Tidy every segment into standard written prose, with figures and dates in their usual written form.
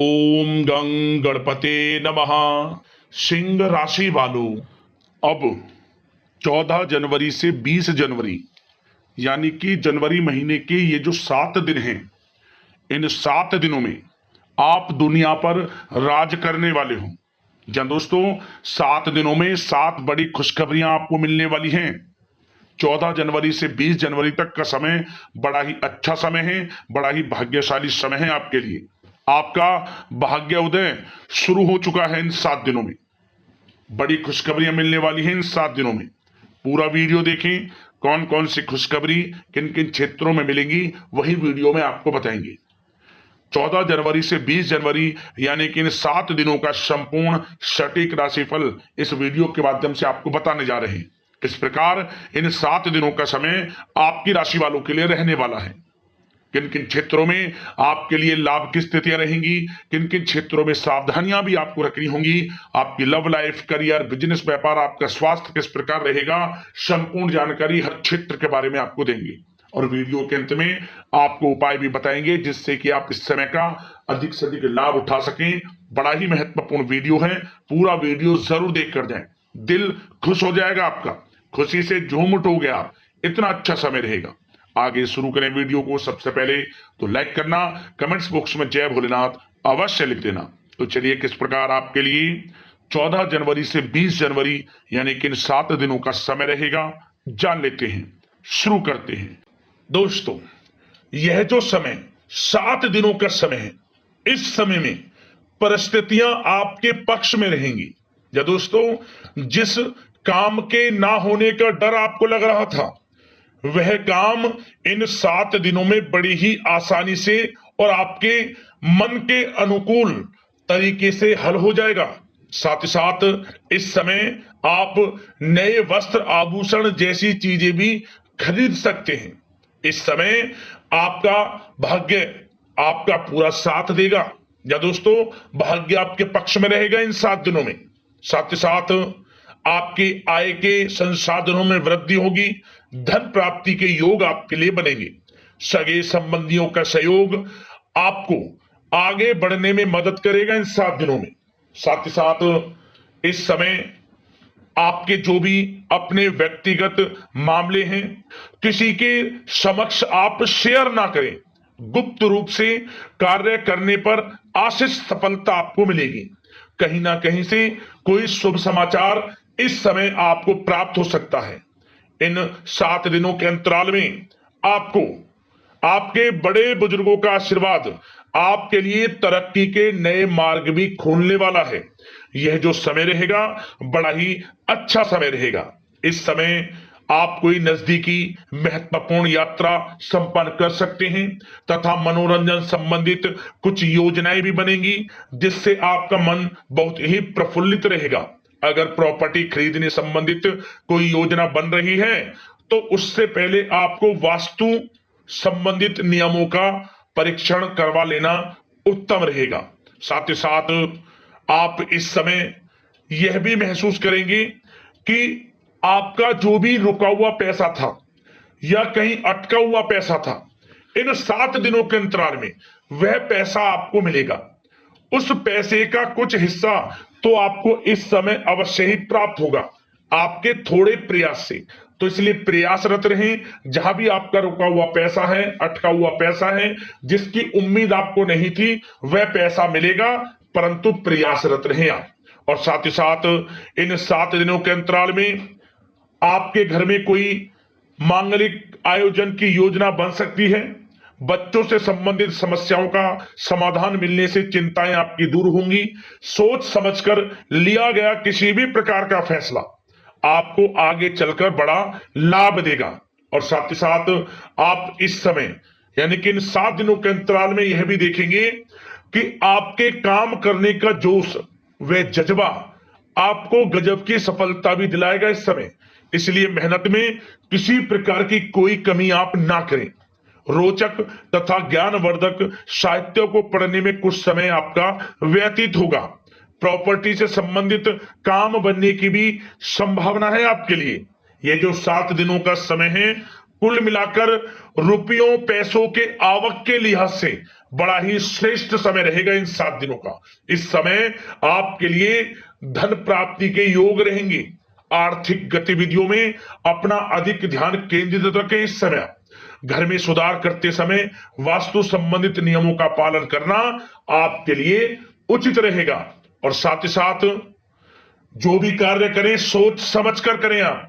ओम गं गणपते नमः। सिंह राशि वालों, अब 14 जनवरी से 20 जनवरी यानी कि जनवरी महीने के ये जो 7 दिन हैं, इन 7 दिनों में आप दुनिया पर राज करने वाले हो। जन दोस्तों, 7 दिनों में 7 बड़ी खुशखबरियां आपको मिलने वाली हैं। 14 जनवरी से 20 जनवरी तक का समय बड़ा ही अच्छा समय है, बड़ा ही भाग्यशाली समय है आपके लिए। आपका भाग्य उदय शुरू हो चुका है। इन 7 दिनों में बड़ी खुशखबरियां मिलने वाली हैं। इन 7 दिनों में पूरा वीडियो देखें, कौन कौन सी खुशखबरी किन किन क्षेत्रों में मिलेंगी वही वीडियो में आपको बताएंगे। 14 जनवरी से 20 जनवरी यानी कि इन 7 दिनों का संपूर्ण सटीक राशिफल इस वीडियो के माध्यम से आपको बताने जा रहे हैं। किस प्रकार इन 7 दिनों का समय आपकी राशि वालों के लिए रहने वाला है, किन किन क्षेत्रों में आपके लिए लाभ की स्थितियां रहेंगी, किन किन क्षेत्रों में सावधानियां भी आपको रखनी होंगी, आपकी लव लाइफ, करियर, बिजनेस, व्यापार, आपका स्वास्थ्य किस प्रकार रहेगा, संपूर्ण जानकारी हर क्षेत्र के बारे में आपको देंगे। और वीडियो के अंत में आपको उपाय भी बताएंगे जिससे कि आप इस समय का अधिक से अधिक लाभ उठा सकें। बड़ा ही महत्वपूर्ण वीडियो है, पूरा वीडियो जरूर देख कर जाएं, दिल खुश हो जाएगा आपका, खुशी से झूम उठोगे आप, इतना अच्छा समय रहेगा। आगे शुरू करें वीडियो को। सबसे पहले तो लाइक करना, कमेंट्स बॉक्स में जय भोलेनाथ अवश्य लिख देना। तो चलिए किस प्रकार आपके लिए 14 जनवरी से 20 जनवरी यानी कि इन 7 दिनों का समय रहेगा, जान लेते हैं, शुरू करते हैं। दोस्तों, यह जो समय 7 दिनों का समय है, इस समय में परिस्थितियां आपके पक्ष में रहेंगी। या दोस्तों, जिस काम के ना होने का डर आपको लग रहा था, वह काम इन 7 दिनों में बड़ी ही आसानी से और आपके मन के अनुकूल तरीके से हल हो जाएगा। साथ ही साथ इस समय आप नए वस्त्र, आभूषण जैसी चीजें भी खरीद सकते हैं। इस समय आपका भाग्य आपका पूरा साथ देगा। या दोस्तों, भाग्य आपके पक्ष में रहेगा इन 7 दिनों में। साथ ही साथ आपकी आय के संसाधनों में वृद्धि होगी, धन प्राप्ति के योग आपके लिए बनेंगे। सगे संबंधियों का सहयोग आपको आगे बढ़ने में मदद करेगा इन 7 दिनों में। साथ ही साथ इस समय आपके जो भी अपने व्यक्तिगत मामले हैं, किसी के समक्ष आप शेयर ना करें। गुप्त रूप से कार्य करने पर आशीष सफलता आपको मिलेगी। कहीं ना कहीं से कोई शुभ समाचार इस समय आपको प्राप्त हो सकता है। इन 7 दिनों के अंतराल में आपको आपके बड़े बुजुर्गों का आशीर्वाद आपके लिए तरक्की के नए मार्ग भी खोलने वाला है। यह जो समय रहेगा बड़ा ही अच्छा समय रहेगा। इस समय आप कोई नजदीकी महत्वपूर्ण यात्रा संपन्न कर सकते हैं तथा मनोरंजन संबंधित कुछ योजनाएं भी बनेंगी जिससे आपका मन बहुत ही प्रफुल्लित रहेगा। अगर प्रॉपर्टी खरीदने संबंधित कोई योजना बन रही है तो उससे पहले आपको वास्तु संबंधित नियमों का परीक्षण करवा लेना उत्तम रहेगा। साथ ही साथ आप इस समय यह भी महसूस करेंगे कि आपका जो भी रुका हुआ पैसा था या कहीं अटका हुआ पैसा था, इन 7 दिनों के अंतराल में वह पैसा आपको मिलेगा। उस पैसे का कुछ हिस्सा तो आपको इस समय अवश्य ही प्राप्त होगा आपके थोड़े प्रयास से। तो इसलिए प्रयासरत रहें। जहां भी आपका रुका हुआ पैसा है, अटका हुआ पैसा है, जिसकी उम्मीद आपको नहीं थी, वह पैसा मिलेगा, परंतु प्रयासरत रहें आप। और साथ ही साथ इन 7 दिनों के अंतराल में आपके घर में कोई मांगलिक आयोजन की योजना बन सकती है। बच्चों से संबंधित समस्याओं का समाधान मिलने से चिंताएं आपकी दूर होंगी। सोच समझकर लिया गया किसी भी प्रकार का फैसला आपको आगे चलकर बड़ा लाभ देगा। और साथ ही साथ आप इस समय यानी कि इन 7 दिनों के अंतराल में यह भी देखेंगे कि आपके काम करने का जोश, वह जज्बा आपको गजब की सफलता भी दिलाएगा इस समय। इसलिए मेहनत में किसी प्रकार की कोई कमी आप ना करें। रोचक तथा ज्ञानवर्धक साहित्य को पढ़ने में कुछ समय आपका व्यतीत होगा। प्रॉपर्टी से संबंधित काम बनने की भी संभावना है आपके लिए। ये जो 7 दिनों का समय है, कुल मिलाकर रुपयों पैसों के आवक के लिहाज से बड़ा ही श्रेष्ठ समय रहेगा इन 7 दिनों का। इस समय आपके लिए धन प्राप्ति के योग रहेंगे। आर्थिक गतिविधियों में अपना अधिक ध्यान केंद्रित रखें। इस समय घर में सुधार करते समय वास्तु संबंधित नियमों का पालन करना आपके लिए उचित रहेगा। और साथ ही साथ जो भी कार्य करें सोच समझ कर करें। आप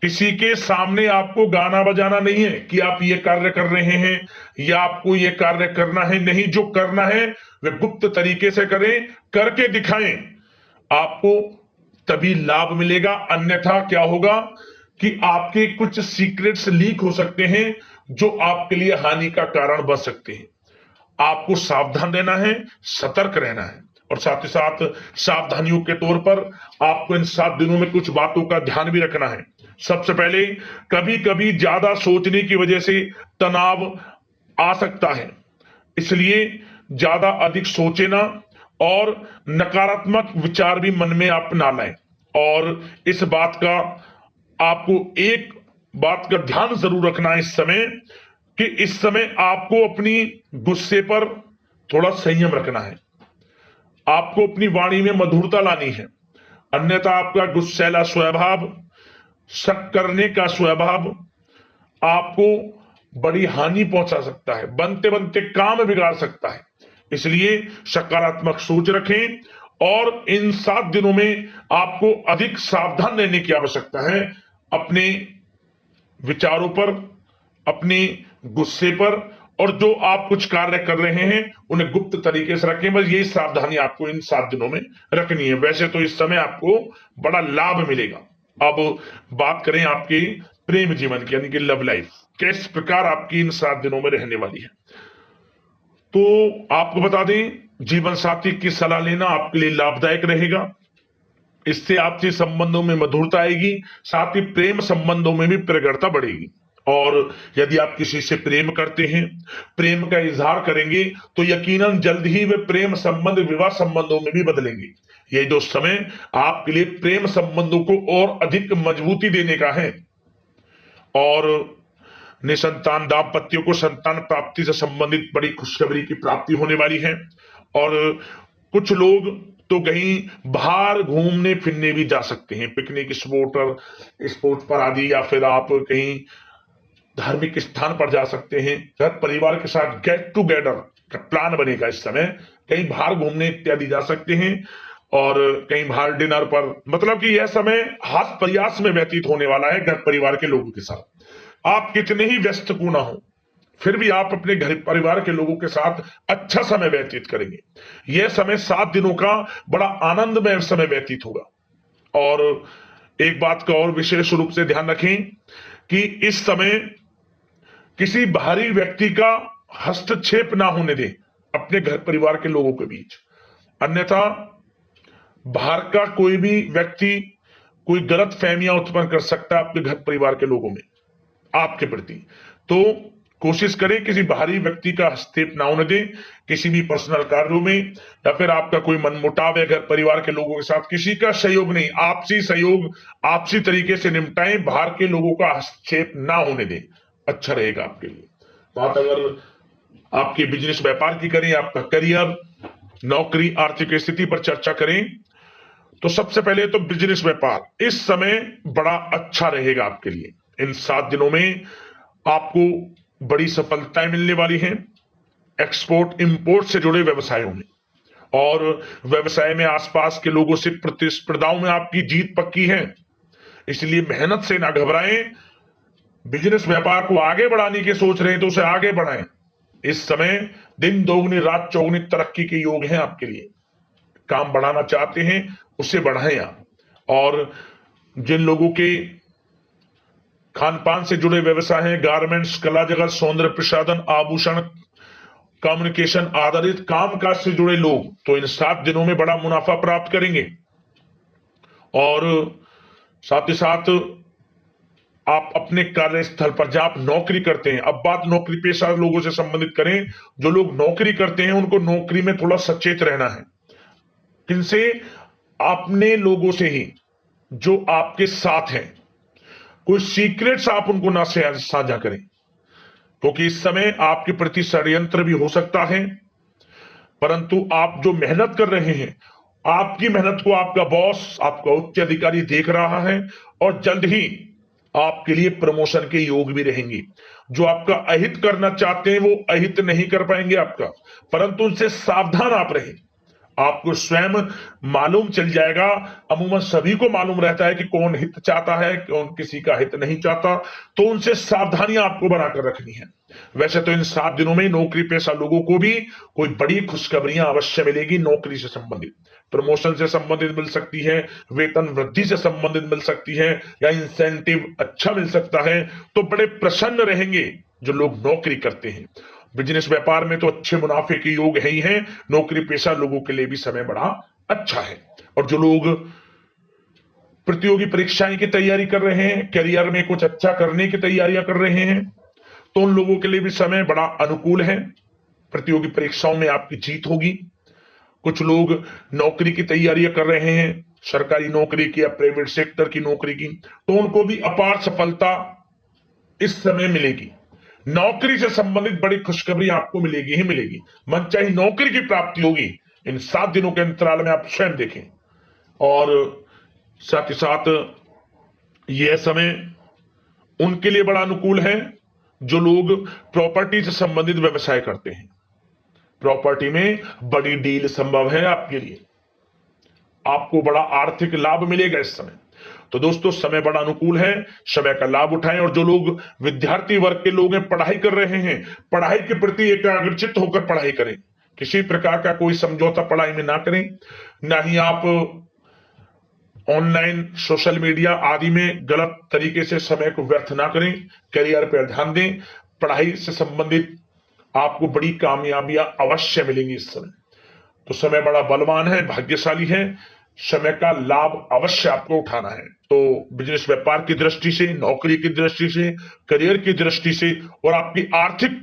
किसी के सामने आपको गाना बजाना नहीं है कि आप ये कार्य कर रहे हैं या आपको ये कार्य करना है। नहीं, जो करना है वह गुप्त तरीके से करें, करके दिखाएं। आपको तभी लाभ मिलेगा। अन्यथा क्या होगा कि आपके कुछ सीक्रेट्स लीक हो सकते हैं जो आपके लिए हानि का कारण बन सकते हैं। आपको सावधान रहना है, सतर्क रहना है। और साथ ही साथ सावधानियों के तौर पर आपको इन 7 दिनों में कुछ बातों का ध्यान भी रखना है। सबसे पहले, कभी कभी ज्यादा सोचने की वजह से तनाव आ सकता है, इसलिए ज्यादा अधिक सोचे ना और नकारात्मक विचार भी मन में आप ना लाएं। और इस बात का आपको एक बात का ध्यान जरूर रखना है इस समय, कि इस समय आपको अपनी गुस्से पर थोड़ा संयम रखना है। आपको अपनी वाणी में मधुरता लानी है, अन्यथा आपका गुस्सैला स्वभाव, शक करने का स्वभाव आपको बड़ी हानि पहुंचा सकता है, बनते बनते काम बिगाड़ सकता है। इसलिए सकारात्मक सोच रखें और इन 7 दिनों में आपको अधिक सावधान रहने की आवश्यकता है। अपने विचारों पर, अपने गुस्से पर, और जो आप कुछ कार्य कर रहे हैं उन्हें गुप्त तरीके से रखें। बस यही सावधानी आपको इन 7 दिनों में रखनी है। वैसे तो इस समय आपको बड़ा लाभ मिलेगा। अब बात करें आपके प्रेम जीवन की, यानी कि लव लाइफ किस प्रकार आपकी इन 7 दिनों में रहने वाली है। तो आपको बता दें, जीवन साथी की सलाह लेना आपके लिए लाभदायक रहेगा। इससे आपसी संबंधों में मधुरता आएगी, साथ ही प्रेम संबंधों में भी प्रगाढ़ता बढ़ेगी। और यदि आप किसी से प्रेम करते हैं, प्रेम का इजहार करेंगे, तो यकीनन जल्द ही वे प्रेम संबंध विवाह संबंधों में भी बदलेंगे। ये जो समय आपके लिए प्रेम संबंधों को और अधिक मजबूती देने का है। और निसंतान दाम्पत्यों को संतान प्राप्ति से संबंधित बड़ी खुशखबरी की प्राप्ति होने वाली है। और कुछ लोग तो कहीं बाहर घूमने फिरने भी जा सकते हैं, पिकनिक स्पॉट पर आदि, या फिर आप कहीं धार्मिक स्थान पर जा सकते हैं। घर परिवार के साथ गेट टुगेदर का प्लान बनेगा। इस समय कहीं बाहर घूमने इत्यादि जा सकते हैं और कहीं बाहर डिनर पर, मतलब कि यह समय हास प्रयास में व्यतीत होने वाला है घर परिवार के लोगों के साथ। आप कितने ही व्यस्त क्यों ना हो, फिर भी आप अपने घर परिवार के लोगों के साथ अच्छा समय व्यतीत करेंगे। यह समय 7 दिनों का बड़ा आनंदमय समय व्यतीत होगा। और एक बात का और विशेष रूप से ध्यान रखें कि इस समय किसी बाहरी व्यक्ति का हस्तक्षेप ना होने दें अपने घर परिवार के लोगों के बीच। अन्यथा बाहर का कोई भी व्यक्ति कोई गलत फहमियां उत्पन्न कर सकता है आपके घर परिवार के लोगों में आपके प्रति। तो कोशिश करें किसी बाहरी व्यक्ति का हस्तक्षेप ना होने दें किसी भी पर्सनल कार्यों में, या फिर आपका कोई मनमुटाव है घर परिवार के लोगों के साथ, किसी का सहयोग नहीं, आपसी सहयोग आपसी तरीके से निपटाएं, बाहर के लोगों का हस्तक्षेप ना होने दें, अच्छा रहेगा आपके लिए। बात अगर आपके बिजनेस व्यापार की करें, आपका करियर, नौकरी, आर्थिक स्थिति पर चर्चा करें, तो सबसे पहले तो बिजनेस व्यापार इस समय बड़ा अच्छा रहेगा आपके लिए। इन 7 दिनों में आपको बड़ी सफलताएं मिलने वाली हैं एक्सपोर्ट इंपोर्ट से जुड़े व्यवसायों में, और व्यवसाय में आसपास के लोगों से प्रतिस्पर्धाओं में आपकी जीत पक्की है। इसलिए मेहनत से ना घबराएं। बिजनेस व्यापार को आगे बढ़ाने की सोच रहे हैं तो उसे आगे बढ़ाएं। इस समय दिन दोगुनी रात चौगुनी तरक्की के योग हैं आपके लिए। काम बढ़ाना चाहते हैं उसे बढ़ाएं आप। और जिन लोगों के खान पान से जुड़े व्यवसाय हैं, गारमेंट्स, कला जगत, सौंदर्य प्रसाधन, आभूषण, कम्युनिकेशन आधारित कामकाज से जुड़े लोग तो इन 7 दिनों में बड़ा मुनाफा प्राप्त करेंगे। और साथ ही साथ आप अपने कार्यस्थल पर जहां आप नौकरी करते हैं, अब बात नौकरी पेशा लोगों से संबंधित करें, जो लोग नौकरी करते हैं उनको नौकरी में थोड़ा सचेत रहना है। किनसे? अपने लोगों से ही जो आपके साथ हैं। कोई सीक्रेट्स आप उनको ना साझा करें, क्योंकि इस समय आपके प्रति षड्यंत्र भी हो सकता है, परंतु आप जो मेहनत कर रहे हैं, आपकी मेहनत को आपका बॉस, आपका उच्च अधिकारी देख रहा है और जल्द ही आपके लिए प्रमोशन के योग भी रहेंगे। जो आपका अहित करना चाहते हैं वो अहित नहीं कर पाएंगे आपका, परंतु उनसे सावधान आप रहें। आपको स्वयं मालूम चल जाएगा, अमूमन सभी को मालूम रहता है कि कौन हित चाहता है, कौन किसी का हित नहीं चाहता, तो उनसे सावधानियां आपको बनाकर रखनी है। वैसे तो इन 7 दिनों में नौकरी पेशा लोगों को भी कोई बड़ी खुशखबरियां अवश्य मिलेगी। नौकरी से संबंधित, प्रमोशन से संबंधित मिल सकती है, वेतन वृद्धि से संबंधित मिल सकती है, या इंसेंटिव अच्छा मिल सकता है। तो बड़े प्रसन्न रहेंगे जो लोग नौकरी करते हैं। बिजनेस व्यापार में तो अच्छे मुनाफे के योग है ही है, नौकरी पेशा लोगों के लिए भी समय बड़ा अच्छा है। और जो लोग प्रतियोगी परीक्षाएं की तैयारी कर रहे हैं, करियर में कुछ अच्छा करने की तैयारियां कर रहे हैं, तो उन लोगों के लिए भी समय बड़ा अनुकूल है। प्रतियोगी परीक्षाओं में आपकी जीत होगी। कुछ लोग नौकरी की तैयारियां कर रहे हैं, सरकारी नौकरी की या प्राइवेट सेक्टर की नौकरी की, तो उनको भी अपार सफलता इस समय मिलेगी। नौकरी से संबंधित बड़ी खुशखबरी आपको मिलेगी ही मिलेगी। मनचाही नौकरी की प्राप्ति होगी इन 7 दिनों के अंतराल में, आप स्वयं देखें। और साथ ही साथ यह समय उनके लिए बड़ा अनुकूल है जो लोग प्रॉपर्टी से संबंधित व्यवसाय करते हैं। प्रॉपर्टी में बड़ी डील संभव है आपके लिए, आपको बड़ा आर्थिक लाभ मिलेगा इस समय। तो दोस्तों, समय बड़ा अनुकूल है, समय का लाभ उठाएं। और जो लोग विद्यार्थी वर्ग के लोग हैं, पढ़ाई कर रहे हैं, पढ़ाई के प्रति एकाग्रचित्त होकर पढ़ाई करें। किसी प्रकार का कोई समझौता पढ़ाई में ना करें, ना ही आप ऑनलाइन सोशल मीडिया आदि में गलत तरीके से समय को व्यर्थ ना करें। करियर पर ध्यान दें। पढ़ाई से संबंधित आपको बड़ी कामयाबियां अवश्य मिलेंगी इस समय। तो समय बड़ा बलवान है, भाग्यशाली है, समय का लाभ अवश्य आपको उठाना है। तो बिजनेस व्यापार की दृष्टि से, नौकरी की दृष्टि से, करियर की दृष्टि से और आपकी आर्थिक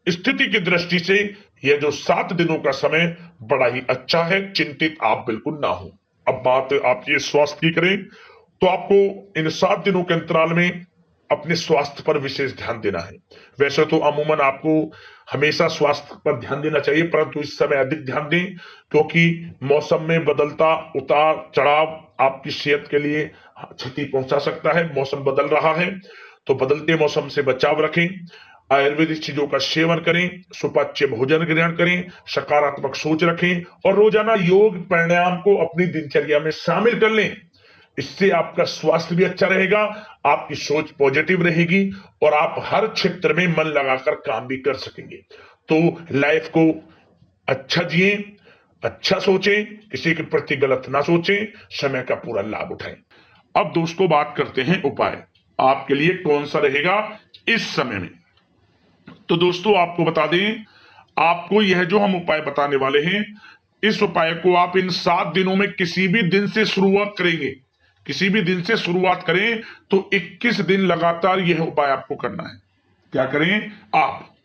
स्थिति की दृष्टि से यह जो 7 दिनों का समय बड़ा ही अच्छा है। चिंतित आप बिल्कुल ना हो। अब बात आपकी स्वास्थ्य की करें तो आपको इन 7 दिनों के अंतराल में अपने स्वास्थ्य पर विशेष ध्यान देना है। वैसे तो अमूमन आपको हमेशा स्वास्थ्य पर ध्यान देना चाहिए, परंतु इस समय अधिक ध्यान दें, क्योंकि मौसम में बदलता उतार चढ़ाव आपकी सेहत के लिए क्षति पहुंचा सकता है। मौसम बदल रहा है, तो बदलते मौसम से बचाव रखें। आयुर्वेदिक चीजों का सेवन करें, सुपाच्य भोजन ग्रहण करें, सकारात्मक सोच रखें और रोजाना योग प्राणायाम को अपनी दिनचर्या में शामिल कर लें। इससे आपका स्वास्थ्य भी अच्छा रहेगा, आपकी सोच पॉजिटिव रहेगी और आप हर क्षेत्र में मन लगाकर काम भी कर सकेंगे। तो लाइफ को अच्छा जिए, अच्छा सोचें, किसी के प्रति गलत ना सोचें, समय का पूरा लाभ उठाएं। अब दोस्तों बात करते हैं उपाय आपके लिए कौन सा रहेगा इस समय में। तो दोस्तों आपको बता दें, आपको यह जो हम उपाय बताने वाले हैं, इस उपाय को आप इन 7 दिनों में किसी भी दिन से शुरुआत करेंगे, किसी भी दिन से शुरुआत करें तो 21 दिन लगातार यह उपाय आपको करना है। क्या करें? आप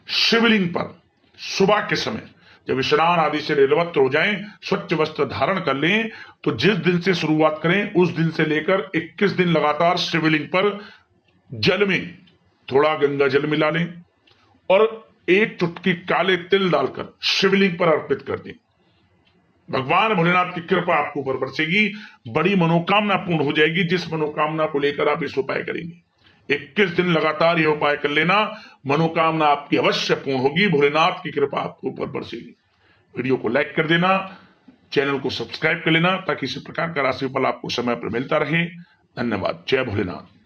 शिवलिंग पर सुबह के समय जब स्नान आदि से निवृत्त हो जाएं, स्वच्छ वस्त्र धारण कर लें, तो जिस दिन से शुरुआत करें उस दिन से लेकर 21 दिन लगातार शिवलिंग पर जल में थोड़ा गंगा जल मिला लें और एक चुटकी काले तिल डालकर शिवलिंग पर अर्पित कर दें। भगवान भोलेनाथ की कृपा आपको ऊपर बरसेगी, बड़ी मनोकामना पूर्ण हो जाएगी। जिस मनोकामना को लेकर आप इस उपाय करेंगे, 21 दिन लगातार यह उपाय कर लेना, मनोकामना आपकी अवश्य पूर्ण होगी। भोलेनाथ की कृपा आपको ऊपर बरसेगी। वीडियो को लाइक कर देना, चैनल को सब्सक्राइब कर लेना, ताकि इसी प्रकार का राशिफल आपको समय पर मिलता रहे। धन्यवाद। जय भोलेनाथ।